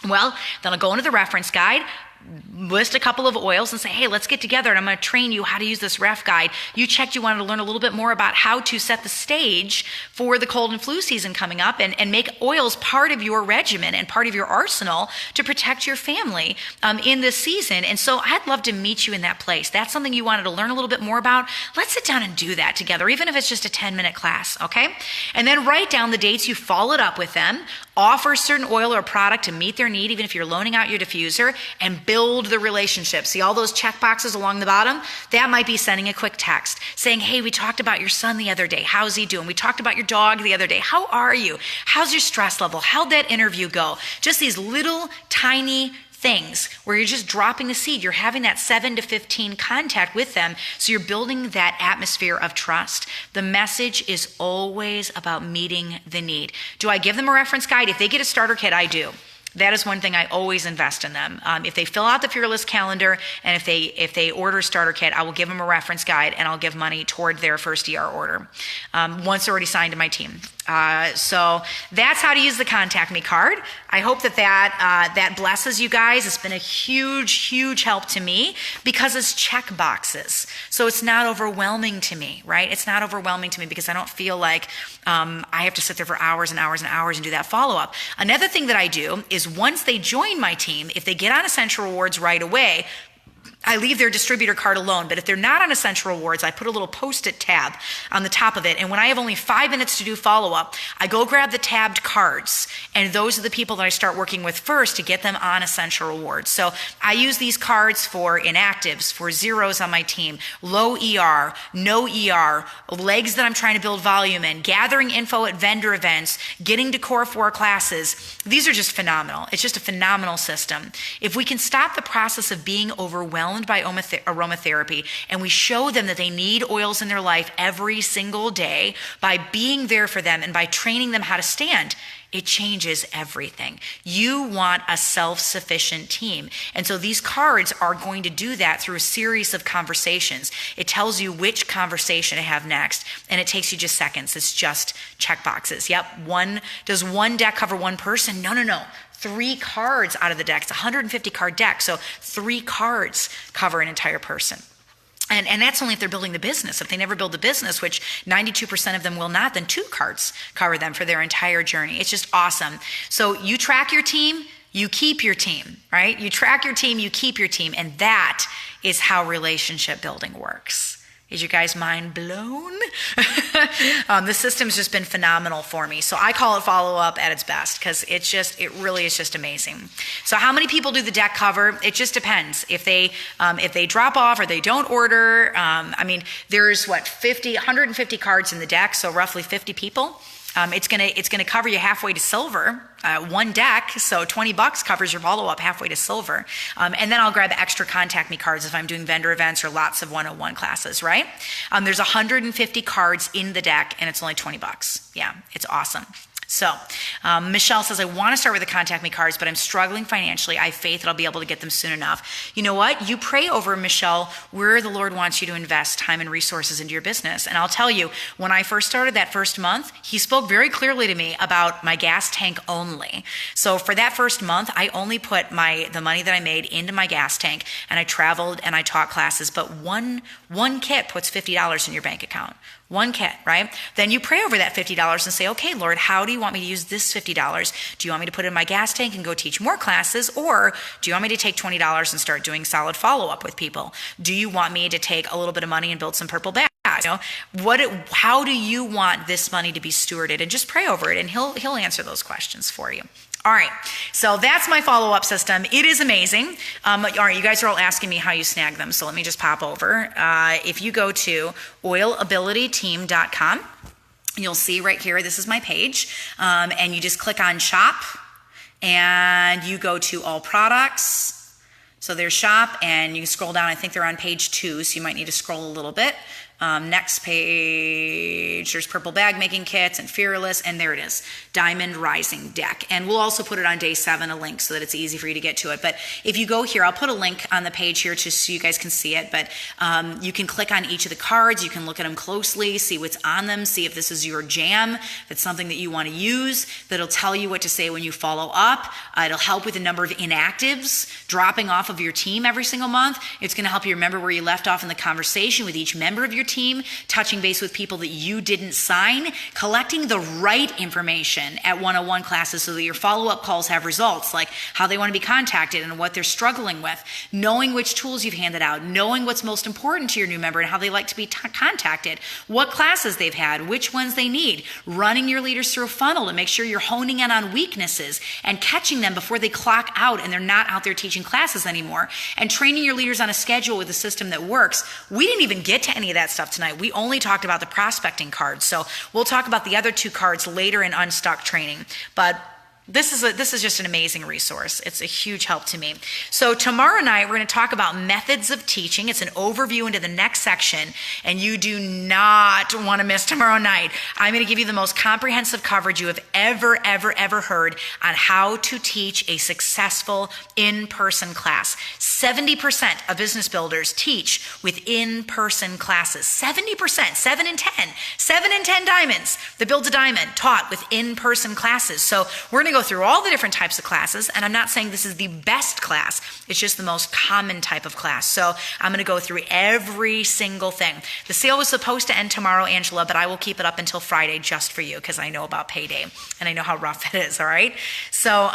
Well, then I'll go into the reference guide, list a couple of oils and say, hey, let's get together and I'm going to train you how to use this ref guide. You checked you wanted to learn a little bit more about how to set the stage for the cold and flu season coming up and make oils part of your regimen and part of your arsenal to protect your family in this season. And so I'd love to meet you in that place. That's something you wanted to learn a little bit more about. Let's sit down and do that together, even if it's just a 10-minute class, okay? And then write down the dates you followed up with them, offer a certain oil or product to meet their need, even if you're loaning out your diffuser, and build the relationship. See all those check boxes along the bottom? That might be sending a quick text saying, hey, we talked about your son the other day. How's he doing? We talked about your dog the other day. How are you? How's your stress level? How'd that interview go? Just these little tiny things where you're just dropping the seed. You're having that 7 to 15 contact with them. So you're building that atmosphere of trust. The message is always about meeting the need. Do I give them a reference guide? If they get a starter kit, I do. That is one thing I always invest in them. If they fill out the Fearless calendar and if they order a starter kit, I will give them a reference guide and I'll give money toward their first ER order once they're already signed to my team. So that's how to use the Contact Me card. I hope that blesses you guys. It's been a huge, huge help to me because it's check boxes. So it's not overwhelming to me, right? It's not overwhelming to me because I don't feel like I have to sit there for hours and hours and hours and do that follow-up. Another thing that I do is once they join my team, if they get on Essential Rewards right away, I leave their distributor card alone, but if they're not on Essential Rewards, I put a little Post-it tab on the top of it. And when I have only 5 minutes to do follow-up, I go grab the tabbed cards. And those are the people that I start working with first to get them on Essential Rewards. So I use these cards for inactives, for zeros on my team, low ER, no ER, legs that I'm trying to build volume in, gathering info at vendor events, getting to Core 4 classes. These are just phenomenal. It's just a phenomenal system. If we can stop the process of being overwhelmed by aromatherapy, and we show them that they need oils in their life every single day by being there for them and by training them how to stand, it changes everything. You want a self-sufficient team. And so these cards are going to do that through a series of conversations. It tells you which conversation to have next, and it takes you just seconds. It's just check boxes. Yep. Does one deck cover one person? No. 3 cards out of the deck. It's a 150 card deck. So 3 cards cover an entire person. And that's only if they're building the business. If they never build the business, which 92% of them will not, then 2 cards cover them for their entire journey. It's just awesome. So you track your team, you keep your team, right? You track your team, you keep your team. And that is how relationship building works. Is you guys' mind blown? The system's just been phenomenal for me. So I call it follow-up at its best because it really is just amazing. So how many people do the deck cover? It just depends. If they drop off or they don't order, there's 150 cards in the deck, so roughly 50 people. It's gonna cover you halfway to silver. 1 deck, so $20 covers your follow-up halfway to silver. And then I'll grab extra contact me cards if I'm doing vendor events or lots of 101 classes, right? There's 150 cards in the deck and it's only $20. Yeah, it's awesome. So Michelle says, I want to start with the contact me cards, but I'm struggling financially. I have faith that I'll be able to get them soon enough. You know what? You pray over, Michelle, where the Lord wants you to invest time and resources into your business. And I'll tell you, when I first started that first month, he spoke very clearly to me about my gas tank only. So for that first month, I only put the money that I made into my gas tank, and I traveled and I taught classes. But one kit puts $50 in your bank account. 1 kit, right? Then you pray over that $50 and say, okay, Lord, how do you want me to use this $50? Do you want me to put it in my gas tank and go teach more classes? Or do you want me to take $20 and start doing solid follow-up with people? Do you want me to take a little bit of money and build some purple bags? How do you want this money to be stewarded? And just pray over it, and he'll answer those questions for you. All right, so that's my follow-up system. It is amazing. All right, you guys are all asking me how you snag them, so let me just pop over. If you go to oilabilityteam.com, you'll see right here, this is my page, and you just click on shop, and you go to all products. So there's shop, and you scroll down. I think they're on page 2, so you might need to scroll a little bit. Next page, there's purple bag making kits and Fearless, and there it is, Diamond Rising deck. And we'll also put it on day 7, a link so that it's easy for you to get to it. But if you go here, I'll put a link on the page here just so you guys can see it. But you can click on each of the cards, you can look at them closely, see what's on them, see if this is your jam, if it's something that you want to use, that'll tell you what to say when you follow up. It'll help with the number of inactives dropping off of your team every single month. It's going to help you remember where you left off in the conversation with each member of your team, touching base with people that you didn't sign, collecting the right information at 101 classes so that your follow-up calls have results, like how they want to be contacted and what they're struggling with, knowing which tools you've handed out, knowing what's most important to your new member and how they like to be contacted, what classes they've had, which ones they need, running your leaders through a funnel to make sure you're honing in on weaknesses and catching them before they clock out and they're not out there teaching classes anymore, and training your leaders on a schedule with a system that works. We didn't even get to any of that stuff tonight. We only talked about the prospecting cards. So we'll talk about the other 2 cards later in Unstuck training. But this is just an amazing resource. It's a huge help to me. So tomorrow night, we're going to talk about methods of teaching. It's an overview into the next section, and you do not want to miss tomorrow night. I'm going to give you the most comprehensive coverage you have ever heard on how to teach a successful in-person class. 70% of business builders teach with in-person classes. 70%, 7 in 10 diamonds that build a diamond taught with in-person classes. So we're going to go go through all the different types of classes, and I'm not saying this is the best class. It's just the most common type of class. So I'm going to go through every single thing. The sale was supposed to end tomorrow, Angela, but I will keep it up until Friday just for you because I know about payday and I know how rough it is, all right? So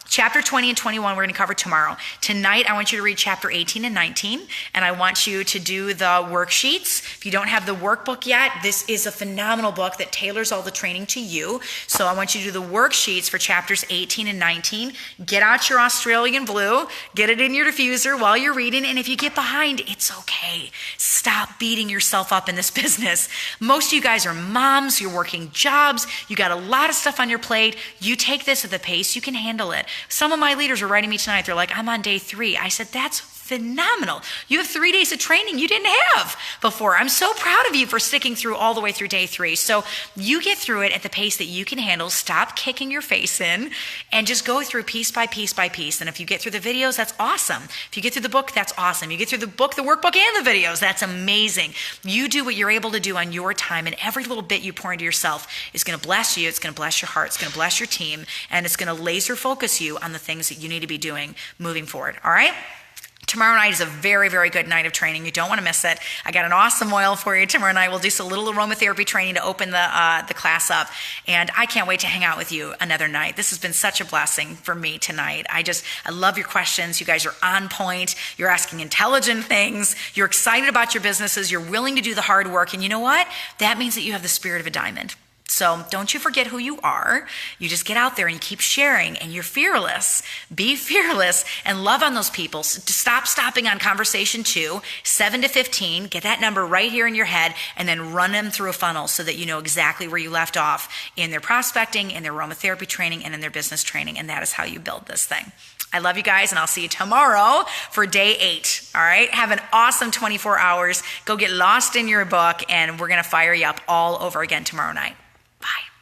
chapter 20 and 21 we're going to cover tomorrow. Tonight, I want you to read chapter 18 and 19, and I want you to do the worksheets. If you don't have the workbook yet, this is a phenomenal book that tailors all the training to you. So I want you to do the worksheets for chapters 18 and 19. Get out your Australian blue, get it in your diffuser while you're reading, and if you get behind, it's okay. Stop beating yourself up in this business. Most of you guys are moms, you're working jobs, you got a lot of stuff on your plate. You take this at the pace you can handle it. Some of my leaders were writing me tonight. They're like, I'm on day 3. I said, that's phenomenal. You have 3 days of training you didn't have before. I'm so proud of you for sticking through all the way through day 3. So you get through it at the pace that you can handle. Stop kicking your face in and just go through piece by piece by piece. And if you get through the videos, that's awesome. If you get through the book, that's awesome. You get through the book, the workbook, and the videos, that's amazing. You do what you're able to do on your time, and every little bit you pour into yourself is going to bless you. It's going to bless your heart. It's going to bless your team, and it's going to laser focus you on the things that you need to be doing moving forward. All right? Tomorrow night is a very, very good night of training. You don't want to miss it. I got an awesome oil for you tomorrow night. We'll do some little aromatherapy training to open the class up. And I can't wait to hang out with you another night. This has been such a blessing for me tonight. I love your questions. You guys are on point. You're asking intelligent things. You're excited about your businesses. You're willing to do the hard work. And you know what? That means that you have the spirit of a diamond. So don't you forget who you are. You just get out there and you keep sharing, and you're fearless. Be fearless and love on those people. Stop stopping on conversation 2, 7 to 15. Get that number right here in your head, and then run them through a funnel so that you know exactly where you left off in their prospecting, in their aromatherapy training, and in their business training. And that is how you build this thing. I love you guys, and I'll see you tomorrow for day 8. All right? Have an awesome 24 hours. Go get lost in your book, and we're going to fire you up all over again tomorrow night. Bye.